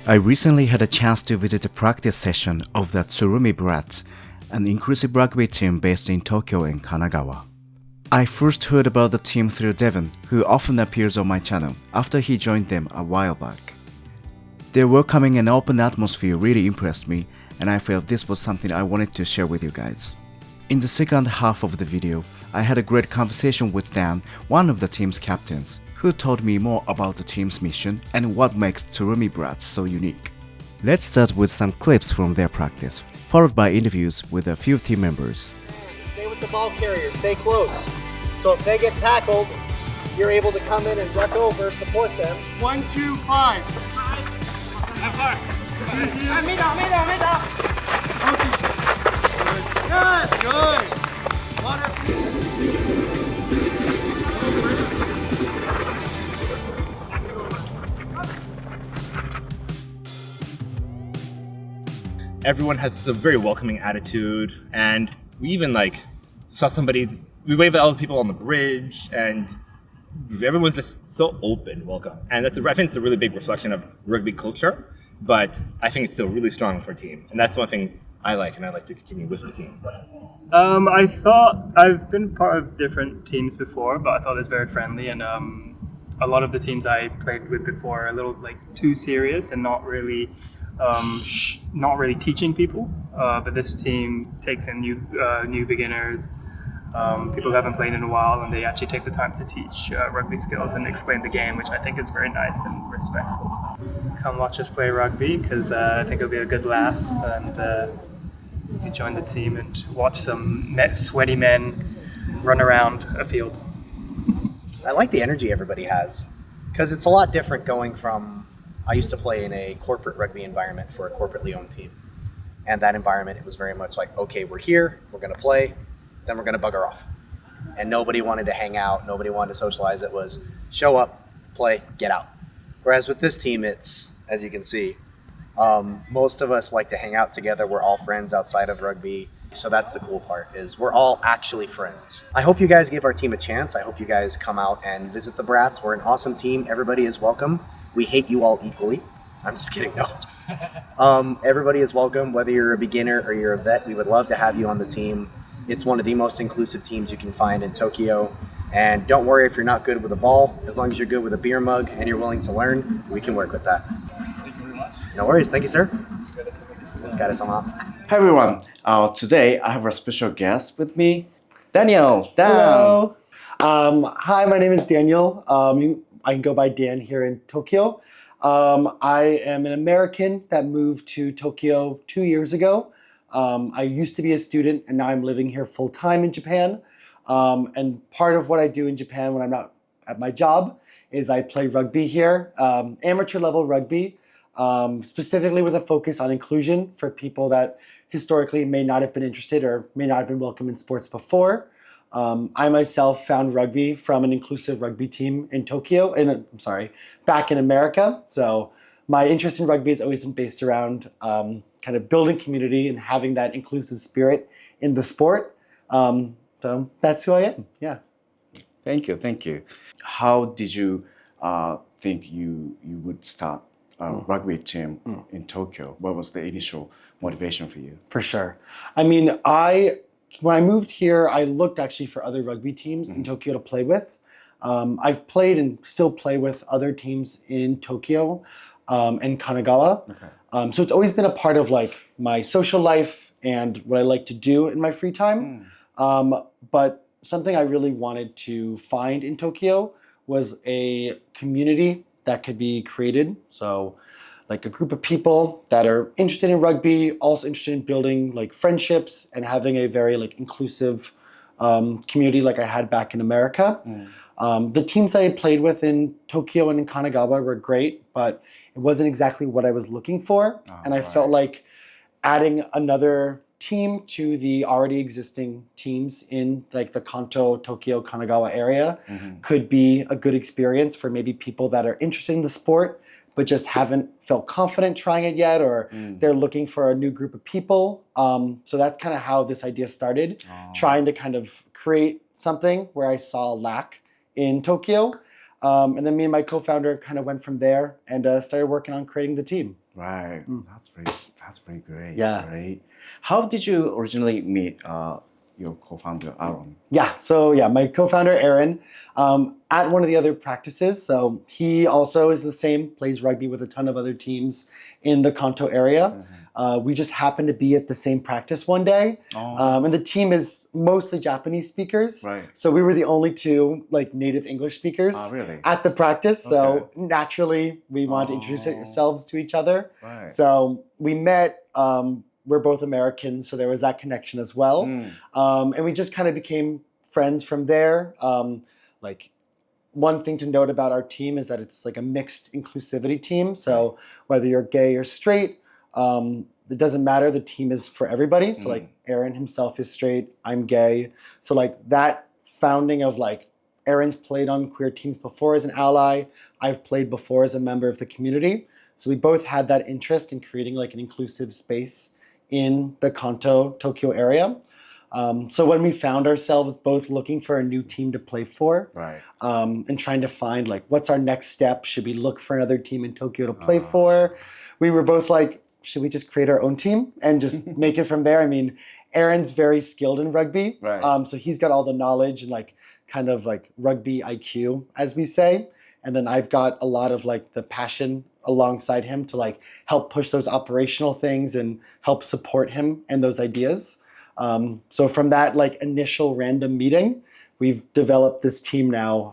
I recently had a chance to visit a practice session of the Tsurumi Brats, an inclusive rugby team based in Tokyo and Kanagawa. I first heard about the team through Devon, who often appears on my channel, after he joined them a while back. Their welcoming and open atmosphere really impressed me, and I felt this was something I wanted to share with you guys. In the second half of the video, I had a great conversation with Dan, one of the team's captains, who told me more about the team's mission and what makes Tsurumi Brats so unique. Let's start with some clips from their practice, followed by interviews with a few team members. Stay with the ball carrier, stay close. So if they get tackled, you're able to come in and duck over, support them. 1, 2, 5. Yes, good. Water. Everyone has a very welcoming attitude, and we even saw somebody, we waved at all the people on the bridge, and everyone's just so open, welcome. And I think it's a really big reflection of rugby culture, but I think it's still really strong for teams. And that's one thing I like, and I like to continue with the team. I thought I've been part of different teams before, but I thought it was very friendly, and a lot of the teams I played with before are a little too serious and not really teaching people. But this team takes in new beginners, people who haven't played in a while, and they actually take the time to teach rugby skills and explain the game, which I think is very nice and respectful. Come watch us play rugby, because I think it'll be a good laugh, and you can join the team and watch some sweaty men run around a field. I like the energy everybody has, because it's a lot different going from, I used to play in a corporate rugby environment for a corporately owned team. And that environment, it was very much like, okay, we're here, we're going to play, then we're going to bugger off. And nobody wanted to hang out, nobody wanted to socialize. It was show up, play, get out. Whereas with this team, it's, as you can see, most of us like to hang out together. We're all friends outside of rugby. So that's the cool part, is we're all actually friends. I hope you guys give our team a chance. I hope you guys come out and visit the Brats. We're an awesome team. Everybody is welcome. We hate you all equally. I'm just kidding, no. Everybody is welcome, whether you're a beginner or you're a vet. We would love to have you on the team. It's one of the most inclusive teams you can find in Tokyo. And don't worry if you're not good with a ball. As long as you're good with a beer mug and you're willing to learn, we can work with that. Thank you very much. No worries. Thank you, sir. Hi everyone, today I have a special guest with me, Daniel. Dan. Hello. Hi, my name is Daniel. I can go by Dan here in Tokyo. I am an American that moved to Tokyo 2 years ago. I used to be a student, and now I'm living here full time in Japan. And part of what I do in Japan when I'm not at my job is I play rugby here, amateur level rugby, specifically with a focus on inclusion for people that historically may not have been interested or may not have been welcome in sports before. I myself found rugby from an inclusive rugby team in Tokyo, back in America. So my interest in rugby has always been based around kind of building community and having that inclusive spirit in the sport. So that's who I am, yeah. Thank you. How did you think you would start a rugby team in Tokyo? What was the initial motivation for you? For sure. I mean, when I moved here, I looked actually for other rugby teams in Tokyo to play with. I've played and still play with other teams in Tokyo and Kanagawa. Okay. So it's always been a part of my social life and what I like to do in my free time. But something I really wanted to find in Tokyo was a community that could be created. So a group of people that are interested in rugby, also interested in building friendships and having a very inclusive community like I had back in America. The teams I had played with in Tokyo and in Kanagawa were great, but it wasn't exactly what I was looking for. And I felt like adding another team to the already existing teams in the Kanto, Tokyo, Kanagawa area could be a good experience for maybe people that are interested in the sport but just haven't felt confident trying it yet, or they're looking for a new group of people. So that's kind of how this idea started, trying to kind of create something where I saw lack in Tokyo. And then me and my co-founder kind of went from there and started working on creating the team. Right. That's pretty great. Yeah. Right. How did you originally meet your co-founder Aaron? Yeah, so my co-founder Aaron, at one of the other practices, so he also is the same, plays rugby with a ton of other teams in the Kanto area. We just happened to be at the same practice one day, and the team is mostly Japanese speakers. Right. So we were the only two like native English speakers Really? at the practice. So Okay. naturally, we wanted to introduce ourselves to each other. Right. So we met. We're both Americans, so there was that connection as well. And we just kind of became friends from there. Like one thing to note about our team is that it's like a mixed inclusivity team. So whether you're gay or straight, it doesn't matter. The team is for everybody. So like Aaron himself is straight, I'm gay. So like that founding of like Aaron's played on queer teams before as an ally. I've played before as a member of the community. So we both had that interest in creating like an inclusive space in the Kanto, Tokyo area. So when we found ourselves both looking for a new team to play for, Right. and trying to find like what's our next step, should we look for another team in Tokyo to play for? We were both like, should we just create our own team and just make it from there? I mean, Aaron's very skilled in rugby, Right. so he's got all the knowledge and like kind of like rugby IQ, as we say. And then I've got a lot of like the passion alongside him to like help push those operational things and help support him and those ideas. So from that like initial random meeting, we've developed this team now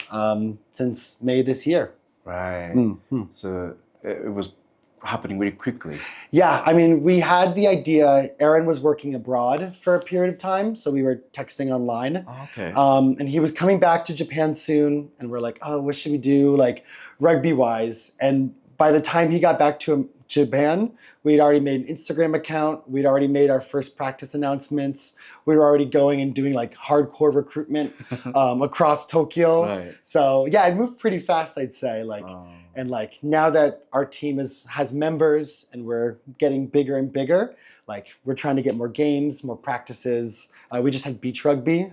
since May this year. Right. So it was happening really quickly. Yeah, I mean, we had the idea. Aaron was working abroad for a period of time, so we were texting online. Okay. And he was coming back to Japan soon, and we're like, oh, what should we do, like rugby-wise? And by the time he got back to Japan, we'd already made an Instagram account. We'd already made our first practice announcements. We were already going and doing like hardcore recruitment across Tokyo. Right. So yeah, it moved pretty fast, I'd say. Like, and like now that our team has members and we're getting bigger and bigger, like we're trying to get more games, more practices. We just had beach rugby.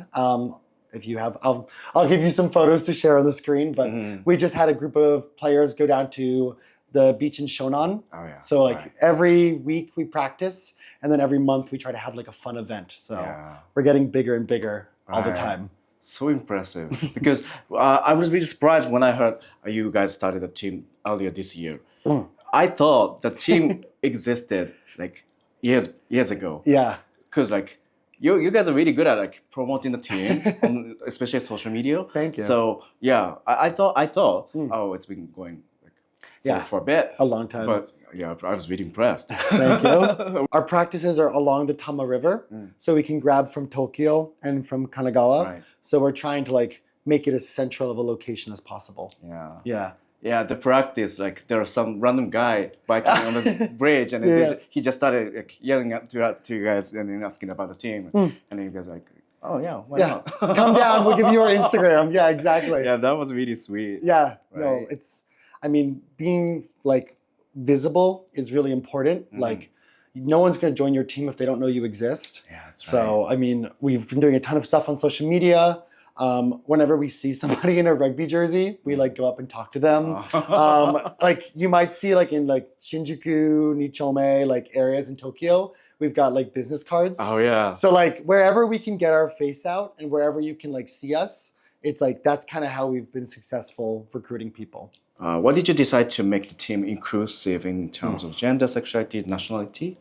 If you have, I'll give you some photos to share on the screen. But we just had a group of players go down to the beach in Shonan. Oh yeah. So like every week we practice, and then every month we try to have like a fun event. So we're getting bigger and bigger all the time. So impressive. Because I was really surprised when I heard you guys started a team earlier this year. I thought the team existed like years ago. Yeah. Because like you guys are really good at like promoting the team, on, especially social media. Thank you. So yeah, I thought oh, it's been going like for a bit, a long time. But yeah, I was really impressed. Thank you. Our practices are along the Tama River, so we can grab from Tokyo and from Kanagawa. Right. So we're trying to like make it as central of a location as possible. Yeah. Yeah. Yeah, the practice, like there was some random guy biking on the bridge, and he just started like yelling to you guys and then asking about the team, and then you guys like, oh yeah, why not? Come down, we'll give you our Instagram. Yeah, exactly. Yeah, that was really sweet. Yeah, Right. no, I mean, being like visible is really important. Like, no one's going to join your team if they don't know you exist. Yeah, that's so, I mean, we've been doing a ton of stuff on social media. Whenever we see somebody in a rugby jersey, we like go up and talk to them. Like you might see like in like Shinjuku, Nichome, like areas in Tokyo, we've got like business cards. Oh yeah. So like wherever we can get our face out and wherever you can like see us, it's like that's kind of how we've been successful recruiting people. What did you decide to make the team inclusive in terms of gender, sexuality, nationality,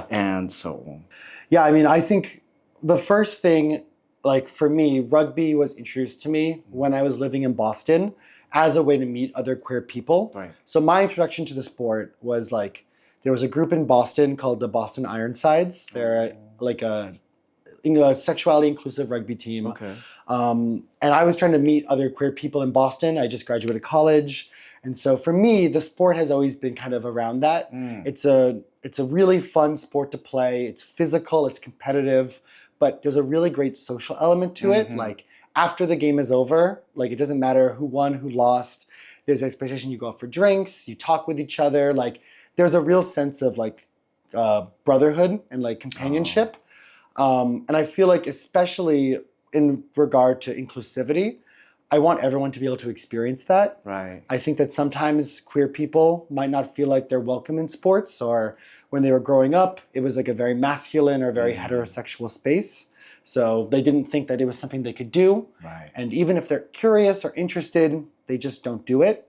and so on? Yeah, I mean, I think the first thing, like for me, rugby was introduced to me when I was living in Boston as a way to meet other queer people. Right. So my introduction to the sport was like, there was a group in Boston called the Boston Ironsides. They're like a sexuality inclusive rugby team. Okay. And I was trying to meet other queer people in Boston. I just graduated college. And so for me, the sport has always been kind of around that. It's a really fun sport to play. It's physical, it's competitive, but there's a really great social element to it. Like after the game is over, like it doesn't matter who won, who lost. There's expectation you go out for drinks, you talk with each other. Like there's a real sense of like brotherhood and like companionship. And I feel like especially in regard to inclusivity, I want everyone to be able to experience that. Right. I think that sometimes queer people might not feel like they're welcome in sports, or when they were growing up, it was like a very masculine or very heterosexual space. So they didn't think that it was something they could do. Right. And even if they're curious or interested, they just don't do it.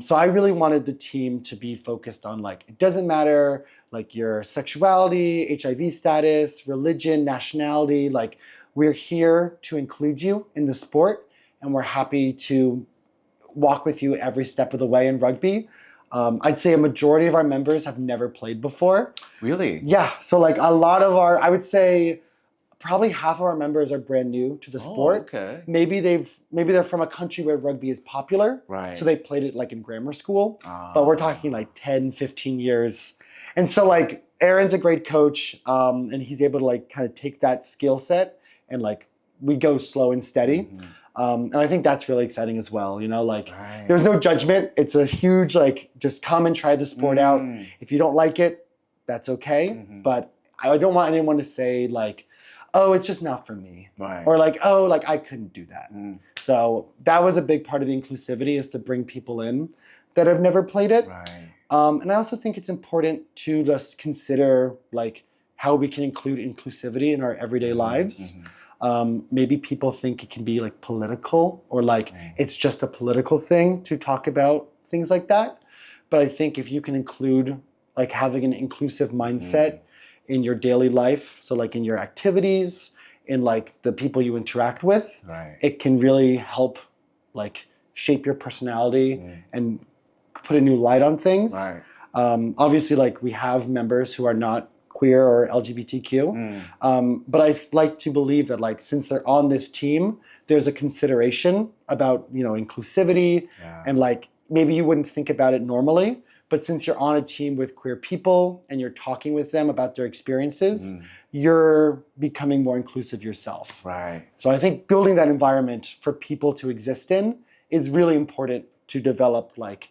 So I really wanted the team to be focused on like, it doesn't matter like your sexuality, HIV status, religion, nationality, like we're here to include you in the sport, and we're happy to walk with you every step of the way in rugby. I'd say a majority of our members have never played before. Really? Yeah, so like a lot of I would say probably half of our members are brand new to the sport. Okay. Maybe they're from a country where rugby is popular. Right. So they played it like in grammar school. But we're talking like 10, 15 years. And so like Aaron's a great coach, and he's able to like kind of take that skill set and like we go slow and steady. And I think that's really exciting as well. You know, like there's no judgment. It's a huge like just come and try the sport out. If you don't like it, that's okay. But I don't want anyone to say like, oh, it's just not for me. Right. Or like, oh, like I couldn't do that. So that was a big part of the inclusivity, is to bring people in that have never played it. Right. And I also think it's important to just consider like how we can include inclusivity in our everyday lives. Maybe people think it can be like political, or like it's just a political thing to talk about things like that. But I think if you can include like having an inclusive mindset in your daily life, so like in your activities, in like the people you interact with, it can really help like shape your personality and put a new light on things. Obviously, like we have members who are not queer or LGBTQ, but I like to believe that like since they're on this team, there's a consideration about, you know, inclusivity, and like maybe you wouldn't think about it normally, but since you're on a team with queer people and you're talking with them about their experiences, you're becoming more inclusive yourself. Right. So I think building that environment for people to exist in is really important to develop like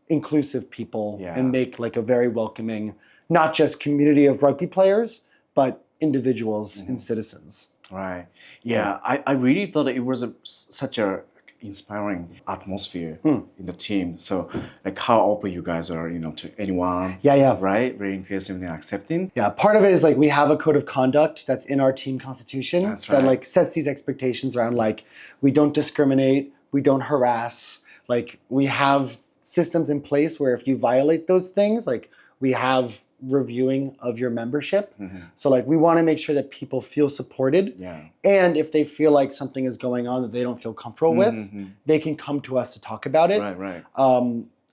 inclusive people and make like a very welcoming, not just community of rugby players, but individuals and citizens. Right. Yeah, I really thought it was such a inspiring atmosphere in the team. So like how open you guys are, you know, to anyone. Right? Very inclusive and accepting. Yeah, part of it is like we have a code of conduct that's in our team constitution that like sets these expectations around like we don't discriminate, we don't harass, like we have systems in place where if you violate those things, like we have reviewing of your membership. So like we want to make sure that people feel supported, and if they feel like something is going on that they don't feel comfortable with, they can come to us to talk about it.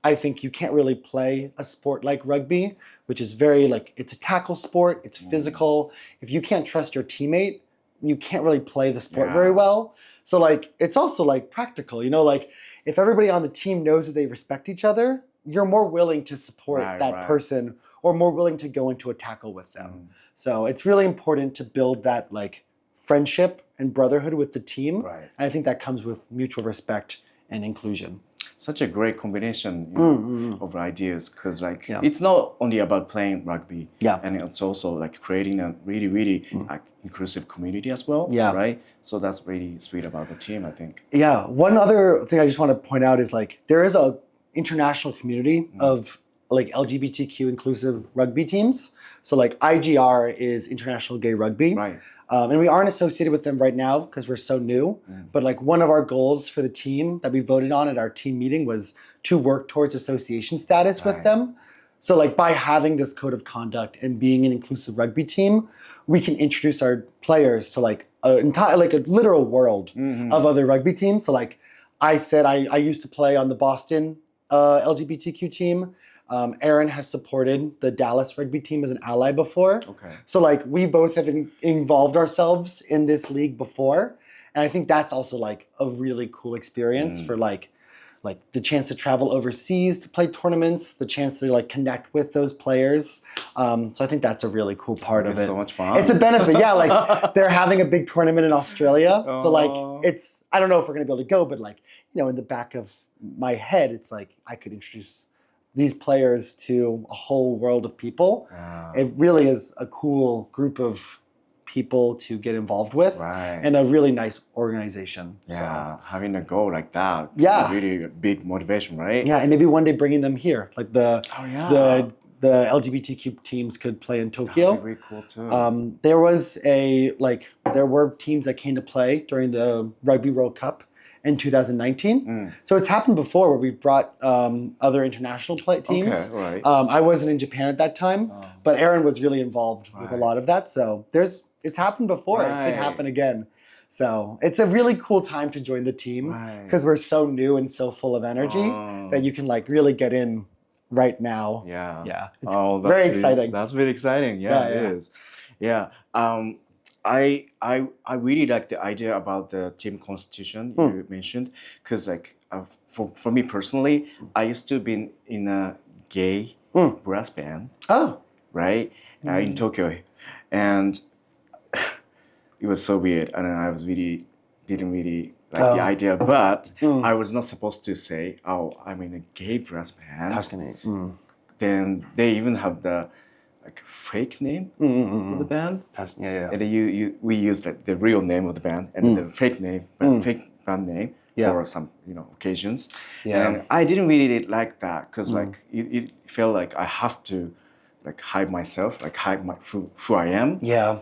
I think you can't really play a sport like rugby, which is very like, it's a tackle sport, it's physical. If you can't trust your teammate, you can't really play the sport very well. So like it's also like practical, you know, like if everybody on the team knows that they respect each other, you're more willing to support that person, or more willing to go into a tackle with them. So it's really important to build that like friendship and brotherhood with the team. And I think that comes with mutual respect and inclusion. Such a great combination, you know, of ideas, because like it's not only about playing rugby, and it's also like creating a really, really like inclusive community as well, right? So that's really sweet about the team, I think. Yeah, one other thing I just want to point out is like there is a international community of like LGBTQ inclusive rugby teams. So like IGR is International Gay Rugby. And we aren't associated with them right now because we're so new. But like one of our goals for the team that we voted on at our team meeting was to work towards association status with them. So like by having this code of conduct and being an inclusive rugby team, we can introduce our players to like a entire, like a literal world of other rugby teams. So like I said, I used to play on the Boston LGBTQ team. Aaron has supported the Dallas rugby team as an ally before. So like we both have involved ourselves in this league before. And I think that's also like a really cool experience for like the chance to travel overseas to play tournaments, the chance to like connect with those players. So I think that's a really cool part of it. So much fun. It's a benefit, like they're having a big tournament in Australia. So like it's, I don't know if we're gonna be able to go, but like, you know, in the back of my head, it's like I could introduce these players to a whole world of people. It really is a cool group of people to get involved with, Right. and a really nice organization. Yeah, having a goal like that. Yeah. Is really a big motivation, right? Yeah, and maybe one day bringing them here, like Oh yeah. the LGBTQ teams could play in That'd Tokyo. be really cool too. There were teams that came to play during the Rugby World Cup in 2019. So it's happened before where we brought other international teams. Okay, right. I wasn't in Japan at that time, but Aaron was really involved with a Right. lot of that. So it's happened before. It Right. could happen again. So it's a really cool time to join the team Right. because we're so new and so full of energy that you can like really get in right now. Yeah. Yeah, it's That's very really- exciting. That's really exciting. Yeah, Yeah, it yeah. is. Yeah. I really like the idea about the team constitution you mentioned, because like for me personally, I used to be in a gay brass band, Oh, right, in Tokyo, and it was so weird, and I was really didn't really like the idea, but I was not supposed to say, "Oh, I'm in a gay brass band." 確かに。Then they even have the like fake name of the band, 確かに。Yeah, yeah. and we use like the real name of the band and the fake name, fake band name Yeah. for some occasions. Yeah. And I didn't really like that because like it felt like I have to like hide myself, like hide who I am, Yeah.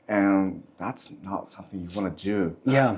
and that's not something you want to do. Yeah.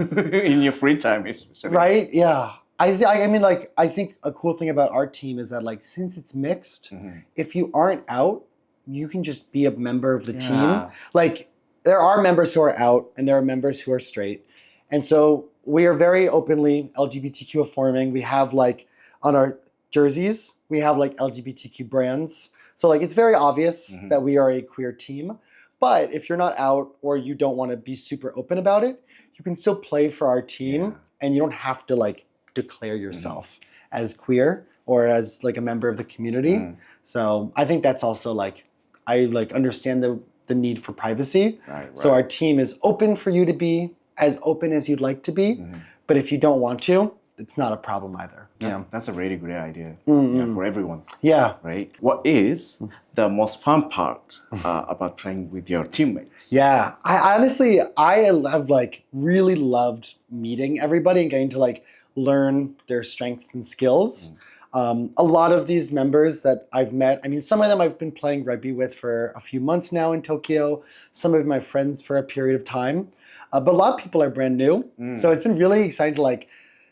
In your free time, especially. Right? Yeah. I mean, like, I think a cool thing about our team is that, like, since it's mixed, if you aren't out, you can just be a member of the team. Yeah. Like, there are members who are out and there are members who are straight. And so we are very openly LGBTQ affirming. We have, like, on our jerseys, we have, like, LGBTQ brands. So, like, it's very obvious that we are a queer team. But if you're not out or you don't want to be super open about it, you can still play for our team and you don't have to, like, declare yourself as queer or as like a member of the community. So I think that's also like, I like understand the need for privacy. Right, So right. our team is open for you to be as open as you'd like to be. But if you don't want to, it's not a problem either. Yeah. That's a really great idea for everyone. Yeah. Right? What is the most fun part about playing with your teammates? Yeah. I honestly, I have like really loved meeting everybody and getting to like learn their strengths and skills. A lot of these members that I've met, I mean, some of them I've been playing rugby with for a few months now in Tokyo, some of my friends for a period of time, but a lot of people are brand new. So it's been really exciting to like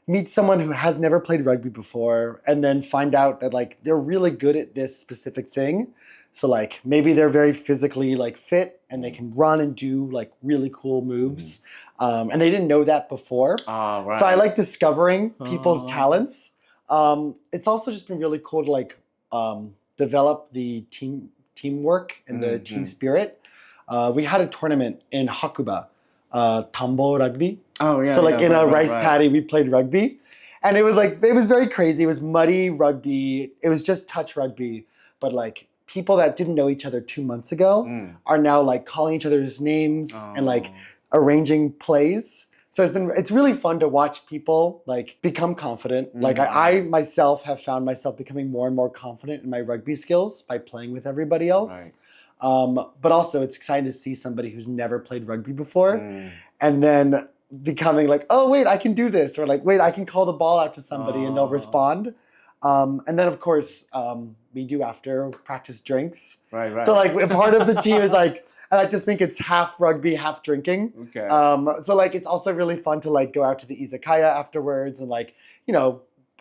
meet someone who has never played rugby before and then find out that like they're really good at this specific thing. So like maybe they're very physically like fit and they can run and do like really cool moves. And they didn't know that before. Right. So I like discovering people's talents. It's also just been really cool to like develop the teamwork and the team spirit. We had a tournament in Hakuba, Tambo Rugby. Oh yeah. So like yeah, in a right, rice right. paddy, we played rugby. And it was very crazy. It was muddy rugby. It was just touch rugby. But like people that didn't know each other 2 months ago are now like calling each other's names and like arranging plays. So it's really fun to watch people like become confident. Like I myself have found myself becoming more and more confident in my rugby skills by playing with everybody else. But also it's exciting to see somebody who's never played rugby before and then becoming like, oh wait, I can do this, or like, wait, I can call the ball out to somebody and they'll respond. And then of course we do after practice drinks. Right. So like a part of the team is like, I like to think it's half rugby, half drinking. Okay. So like it's also really fun to like go out to the izakaya afterwards and like,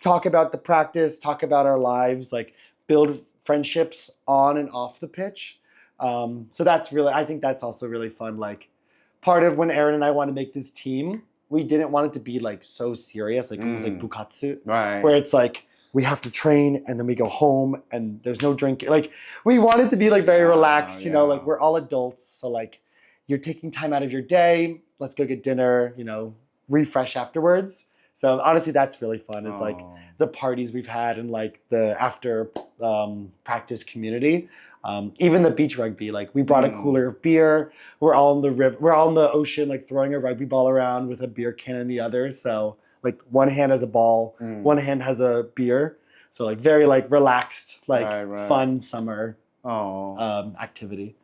talk about the practice, talk about our lives, like build friendships on and off the pitch. So I think that's also really fun. Like part of when Aaron and I want to make this team, we didn't want it to be like so serious, like it was like bukatsu, Right. where it's like we have to train and then we go home and there's no drinking. Like we want it to be like very relaxed, like we're all adults. So like you're taking time out of your day, let's go get dinner, refresh afterwards. So honestly, that's really fun. Is like the parties we've had and like the after practice community. Even the beach rugby, like we brought a cooler of beer. We're all in the river, we're all in the ocean, like throwing a rugby ball around with a beer can in the other. So like one hand has a ball, one hand has a beer. So like very like relaxed, like Right. fun summer Oh. activity.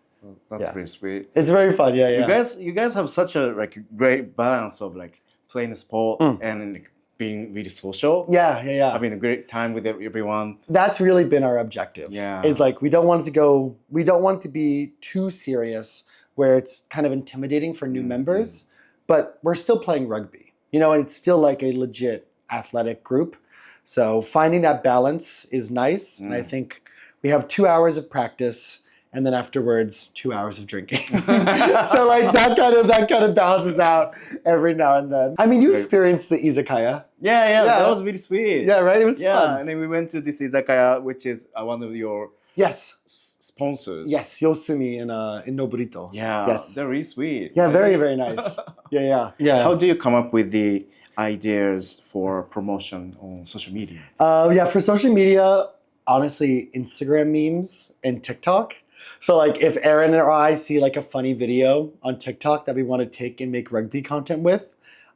That's Yeah. pretty sweet. It's very fun. Yeah, yeah. You guys have such a like great balance of like playing the sport and like, being really social. Yeah, yeah, yeah. Having a great time with everyone. That's really been our objective. Yeah. Is like we don't want it to be too serious where it's kind of intimidating for new members, but we're still playing rugby. You know, and it's still like a legit athletic group. So finding that balance is nice. And I think we have 2 hours of practice and then afterwards 2 hours of drinking. So like that kind of balances out every now and then. I mean, you experienced the izakaya. Yeah, that was really sweet. Yeah, right? It was Yeah, fun. and then we went to this izakaya, which is one of your Yes. sponsors. Yes, Yosumi in Noburito. Yeah, Yes. they're really sweet. Yeah, very, very nice. Yeah. How do you come up with the ideas for promotion on social media? Yeah, for social media, honestly, Instagram memes and TikTok. So like if Aaron or I see like a funny video on TikTok that we want to take and make rugby content with,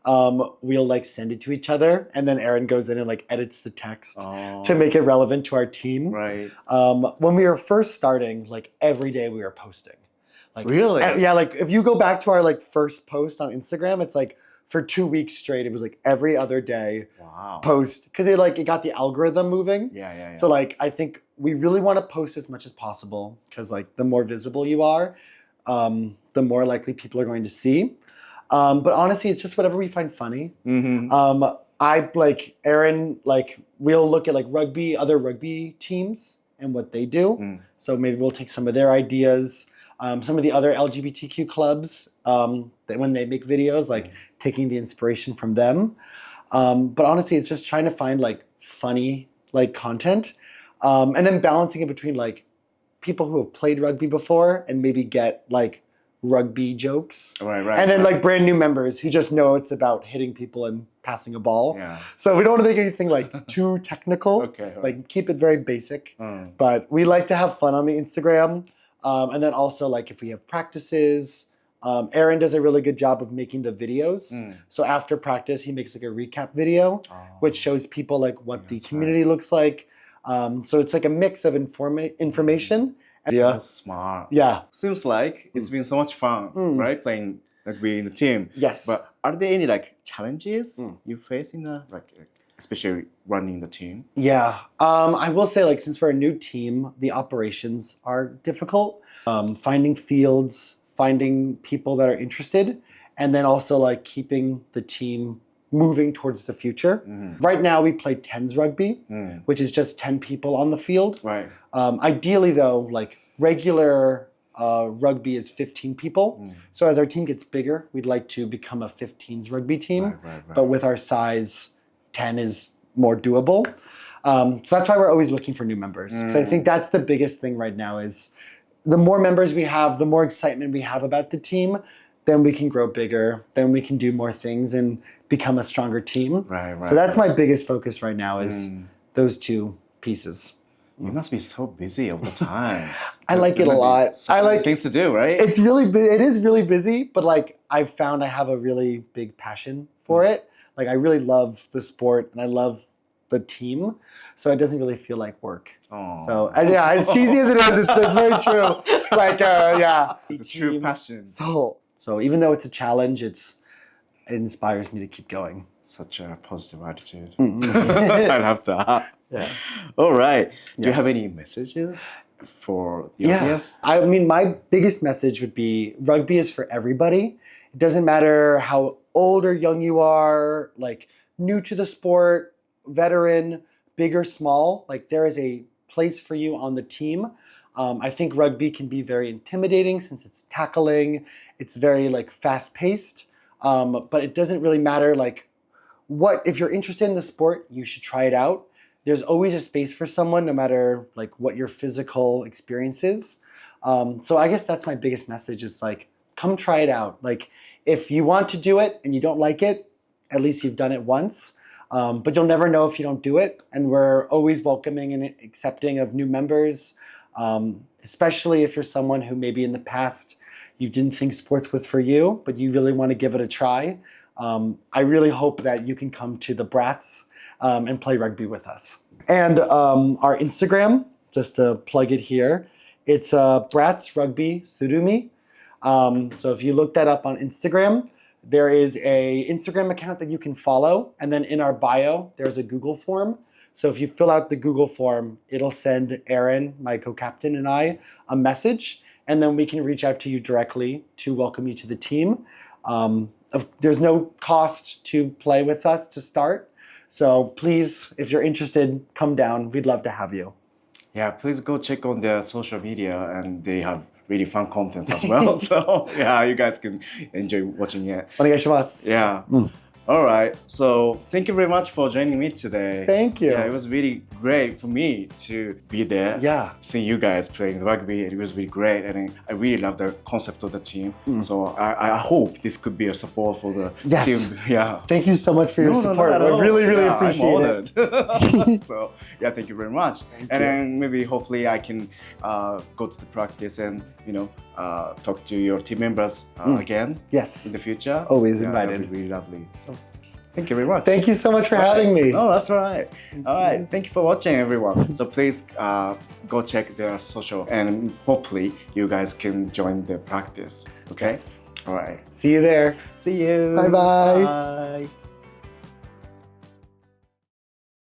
we'll like send it to each other and then Aaron goes in and like edits the text to make it relevant to our team. Right. When we were first starting, like every day we were posting. Like, Really? Yeah, like if you go back to our like first post on Instagram, it's like for 2 weeks straight, it was like every other day post because it got the algorithm moving. Yeah. So like I think we really want to post as much as possible because like the more visible you are, the more likely people are going to see. But honestly, it's just whatever we find funny. I like Aaron, like we'll look at like other rugby teams and what they do. So maybe we'll take some of their ideas. Some of the other LGBTQ clubs, that when they make videos, like taking the inspiration from them. But honestly, it's just trying to find like funny like content, and then balancing it between like people who have played rugby before and maybe get like rugby jokes, Right. and then like brand new members who just know it's about hitting people and passing a ball. Yeah. So we don't want to make anything like too technical. Okay. Like keep it very basic. But we like to have fun on the Instagram. And then also like if we have practices, Aaron does a really good job of making the videos. So after practice, he makes like a recap video, which shows people like what the community looks like. So it's like a mix of information. So smart. Yeah. Seems like it's been so much fun, right? Playing rugby in the team. Yes. But are there any like challenges you face in the like especially running the team? Yeah. I will say like since we're a new team, the operations are difficult. Finding fields, finding people that are interested, and then also like keeping the team moving towards the future. Right now we play 10s rugby, which is just 10 people on the field. Right. Ideally though, like regular rugby is 15 people. So as our team gets bigger, we'd like to become a 15s rugby team. Right. But with our size, 10 is more doable. So that's why we're always looking for new members. Because I think that's the biggest thing right now is the more members we have, the more excitement we have about the team, then we can grow bigger, then we can do more things and become a stronger team. Right. So that's my biggest focus right now is those two pieces. You must be so busy all the time. I like it a lot. I like things to do, right? it is really busy, but like I've found I have a really big passion for it. Like I really love the sport and I love the team, so it doesn't really feel like work. So yeah, as cheesy as it is, it's very true. Like yeah, It's a true passion. So even though it's a challenge, it inspires me to keep going. Such a positive attitude. I love that. Yeah. All right. Do you have any messages for the audience? I mean, my biggest message would be rugby is for everybody. It doesn't matter how old or young you are, like new to the sport, veteran, big or small, like there is a place for you on the team. I think rugby can be very intimidating since it's tackling, it's very like fast paced, but it doesn't really matter like if you're interested in the sport, you should try it out. There's always a space for someone no matter like what your physical experience is. So I guess that's my biggest message is like, come try it out. Like if you want to do it and you don't like it, at least you've done it once. But you'll never know if you don't do it. And we're always welcoming and accepting of new members, especially if you're someone who maybe in the past you didn't think sports was for you, but you really want to give it a try. I really hope that you can come to the Brats and play rugby with us. And our Instagram, just to plug it here, It's Brats Rugby Tsurumi. So if you look that up on Instagram, there is a Instagram account that you can follow. And then in our bio, there's a Google form. So if you fill out the Google form, it'll send Aaron, my co-captain, and I a message. And then we can reach out to you directly to welcome you to the team. There's no cost to play with us to start. So please, if you're interested, come down. We'd love to have you. Yeah, please go check on their social media, and they have really fun content as well. So yeah, you guys can enjoy watching it. お願いします. Yeah. All right. So thank you very much for joining me today. Thank you. Yeah, it was really great for me to be there. Yeah. Seeing you guys playing rugby, it was really great, and I really love the concept of the team. So I hope this could be a support for the team. Yeah. Thank you so much for your support. I really appreciate it. So yeah, thank you very much. Then maybe hopefully I can go to the practice and talk to your team members again. Yes. In the future. Always Yeah, invited. that'd be really lovely. So thank you very much. Thank you so much for having me. No, that's all right. All right. Thank you for watching, everyone. So please go check their social, and hopefully you guys can join the practice. Okay. Yes. All right. See you there. See you. Bye-bye. Bye.